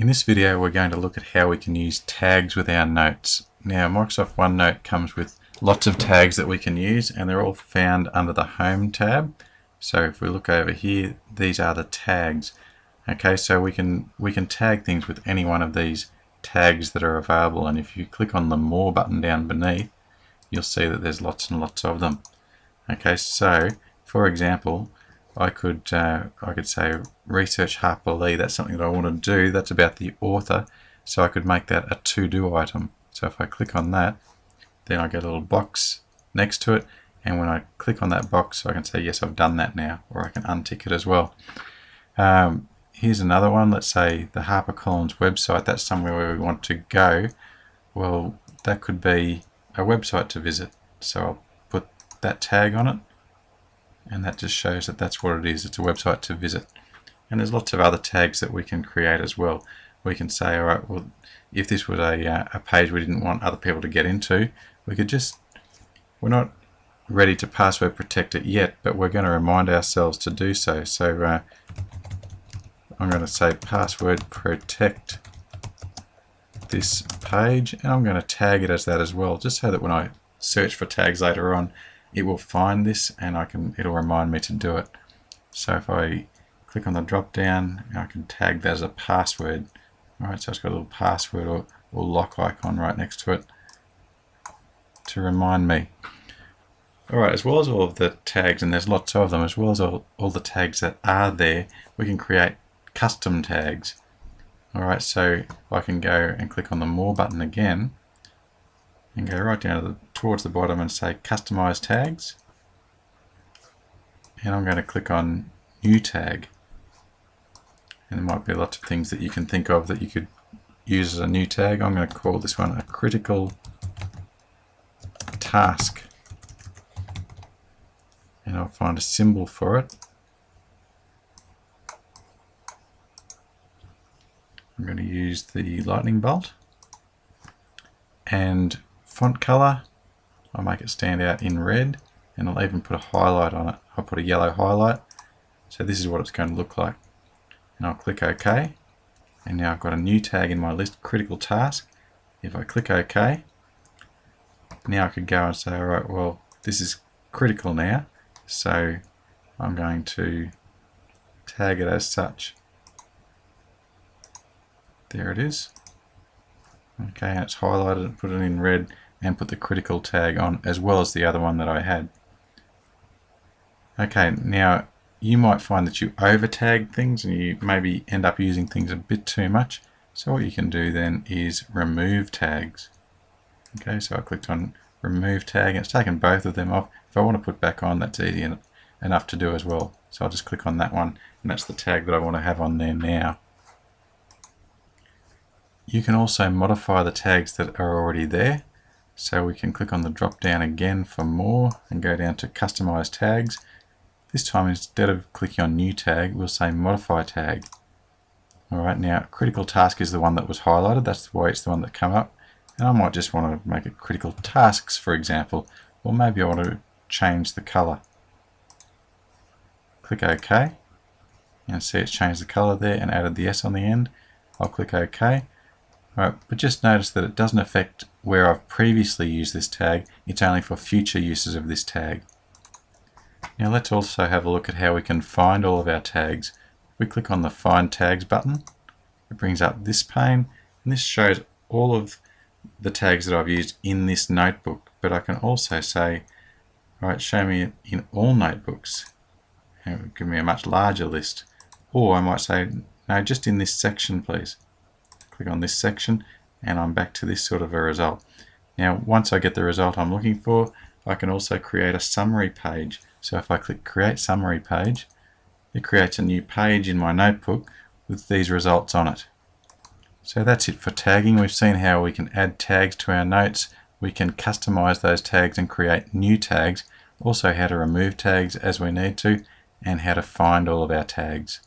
In this video we're going to look at how we can use tags with our notes. Now Microsoft OneNote comes with lots of tags that we can use and they're all found under the Home tab. So if we look over here, these are the tags. Okay, so we can tag things with any one of these tags that are available, and if you click on the More button down beneath, you'll see that there's lots and lots of them. Okay, so for example, I could say research Harper Lee. That's something that I want to do. That's about the author, so I could make that a to-do item. So if I click on that, then I get a little box next to it, and when I click on that box I can say yes, I've done that now, or I can untick it as well. Here's another one. Let's say the HarperCollins website. That's somewhere where we want to go. Well, that could be a website to visit, so I'll put that tag on it, and that just shows that that's what it is. It's a website to visit. And there's lots of other tags that we can create as well. We can say, all right, well, if this was a page we didn't want other people to get into, we could just, we're not ready to password protect it yet, but we're going to remind ourselves to do so. So I'm going to say password protect this page, and I'm going to tag it as that as well, just so that when I search for tags later on, it will find this and it'll remind me to do it. So if I click on the drop down, I can tag that as a password. Alright, so it's got a little password or lock icon right next to it to remind me. Alright, as well as all of the tags, and there's lots of them, as well as all the tags that are there, we can create custom tags. Alright, so I can go and click on the More button again and go right down towards the bottom and say customize tags, and I'm going to click on new tag, and there might be lots of things that you can think of that you could use as a new tag. I'm going to call this one a critical task, and I'll find a symbol for it. I'm going to use the lightning bolt, and font color, I'll make it stand out in red, and I'll even put a highlight on it. I'll put a yellow highlight, so this is what it's going to look like. And I'll click OK, and now I've got a new tag in my list, critical task. If I click OK, now I could go and say, alright, well, this is critical now, so I'm going to tag it as such. There it is. Okay, and it's highlighted and put it in red, and put the critical tag on as well as the other one that I had. Okay, now you might find that you over tag things and you maybe end up using things a bit too much. So what you can do then is remove tags. Okay, so I clicked on remove tag and it's taken both of them off. If I want to put back on, that's easy enough to do as well. So I'll just click on that one, and that's the tag that I want to have on there now. You can also modify the tags that are already there. So we can click on the drop down again for more and go down to customize tags. This time, instead of clicking on new tag, we'll say modify tag. Alright, now critical task is the one that was highlighted. That's why it's the one that came up. And I might just want to make it critical tasks, for example, or maybe I want to change the color. Click OK, and see it's changed the color there and added the S on the end. I'll click OK. Alright, but just notice that it doesn't affect where I've previously used this tag. It's only for future uses of this tag. Now let's also have a look at how we can find all of our tags. If we click on the Find Tags button, it brings up this pane, and this shows all of the tags that I've used in this notebook. But I can also say, alright, show me in all notebooks, and it will give me a much larger list. Or I might say, no, just in this section please. Click on this section and I'm back to this sort of a result. Now once I get the result I'm looking for, I can also create a summary page. So if I click create summary page, it creates a new page in my notebook with these results on it. So that's it for tagging. We've seen how we can add tags to our notes, we can customize those tags and create new tags, also how to remove tags as we need to, and how to find all of our tags.